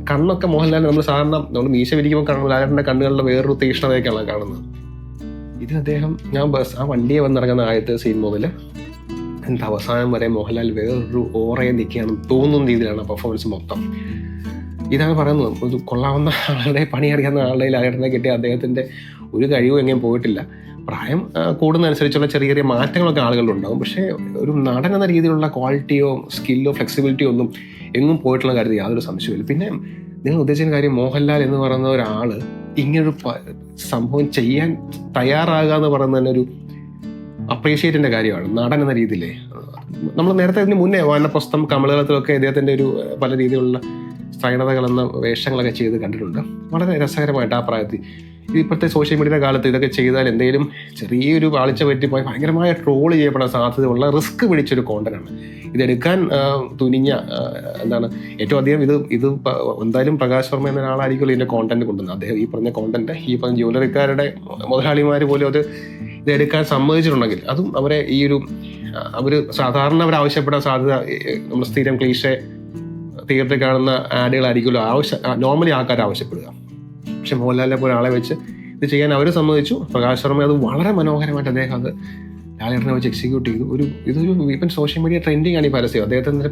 കണ്ണൊക്കെ മോഹൻലാൽ നമ്മൾ സാധാരണ നമ്മൾ മീശ വിരിക്കുമ്പോൾ ലാലേട്ടൻ്റെ കണ്ണുകളുടെ വേറൊരു തീക്ഷ്ണതയൊക്കെയാണ് കാണുന്നത്. ഇത് അദ്ദേഹം ആ വണ്ടിയെ വന്നിറങ്ങുന്ന ആദ്യത്തെ സീൻ മുതൽ എന്താ അവസാനം വരെ മോഹൻലാൽ വേറൊരു ഓറയെ നിൽക്കുകയാണെന്ന് തോന്നുന്ന രീതിയിലാണ് പെർഫോമൻസ് മൊത്തം. ഇതാണ് പറയുന്നത്, ഒരു കൊള്ളാവുന്ന ആളുടെ പണി അറിയാവുന്ന ആളുടെ ലാലേട്ടനെ കിട്ടിയ അദ്ദേഹത്തിൻ്റെ ഒരു കഴിവും എങ്ങനെയും പോയിട്ടില്ല. പ്രായം കൂടുന്നതനുസരിച്ചുള്ള ചെറിയ ചെറിയ മാറ്റങ്ങളൊക്കെ ആളുകളിലുണ്ടാകും. പക്ഷേ ഒരു നടൻ എന്ന രീതിയിലുള്ള ക്വാളിറ്റിയോ സ്കില്ലോ ഫ്ലെക്സിബിലിറ്റിയോ ഒന്നും എങ്ങും പോയിട്ടുള്ള കാര്യത്തിൽ യാതൊരു സംശയമില്ല. പിന്നെ നിങ്ങൾ ഉദ്ദേശിക്കുന്ന കാര്യം, മോഹൻലാൽ എന്ന് പറയുന്ന ഒരാൾ ഇങ്ങനൊരു സംഭവം ചെയ്യാൻ തയ്യാറാകുക എന്ന് പറയുന്നത് തന്നെ ഒരു അപ്രീഷിയേറ്റിൻ്റെ കാര്യമാണ്. നടൻ എന്ന രീതിയിലേ നമ്മൾ നേരത്തെ ഇതിന് മുന്നേ വാനപ്രസ്ഥം, കമലതലത്തിലൊക്കെ ഇദ്ദേഹത്തിൻ്റെ ഒരു പല രീതിയിലുള്ള സ്ത്രൈണതകളെന്ന വേഷങ്ങളൊക്കെ ചെയ്ത് കണ്ടിട്ടുണ്ട്. വളരെ രസകരമായിട്ട് ആ പ്രായത്തിൽ. ഇത് ഇപ്പോഴത്തെ സോഷ്യൽ മീഡിയയുടെ കാലത്ത് ഇതൊക്കെ ചെയ്താൽ എന്തെങ്കിലും ചെറിയൊരു വാളിച്ച പറ്റിപ്പോയി ഭയങ്കരമായ ട്രോൾ ചെയ്യപ്പെടാൻ സാധ്യതയുള്ള റിസ്ക് പിടിച്ചൊരു കോണ്ടന്റാണ്. ഇതെടുക്കാൻ തുനിഞ്ഞ ഏറ്റവും അധികം ഇത് എന്തായാലും പ്രകാശ് വർമ്മ എന്ന ഒരാളായിരിക്കുമല്ലോ ഇതിൻ്റെ കോണ്ടന്റ് കൊണ്ടുവന്നത്. അദ്ദേഹം ഈ പറഞ്ഞ കോണ്ടന്റ് ഈ പറഞ്ഞ ജ്വല്ലറിക്കാരുടെ മുതലാളിമാർ പോലും ഇതെടുക്കാൻ സമ്മതിച്ചിട്ടുണ്ടെങ്കിൽ അതും അവരെ അവർ സാധാരണ അവരാവശ്യപ്പെടാൻ സാധ്യത നമ്മൾ സ്ഥിരം ക്ലീഷേ തിയേറ്ററിൽ കാണുന്ന ആഡുകളായിരിക്കുമല്ലോ നോർമലി ആൾക്കാർ ആവശ്യപ്പെടുക. പക്ഷെ മോഹൻലാലിനെ പോലെ ആളെ വെച്ച് ഇത് ചെയ്യാൻ അവർ സമ്മതിച്ചു. പ്രകാശ് വർമ്മ അത് വളരെ മനോഹരമായിട്ട് അദ്ദേഹം അത് ലാലേട്ടനെ വെച്ച് എക്സിക്യൂട്ട് ചെയ്തു. ഇതൊരു ഇപ്പം സോഷ്യൽ മീഡിയ ട്രെൻഡിങ് ആണ് ഈ പരസ്യം. അദ്ദേഹത്തിൻ്റെ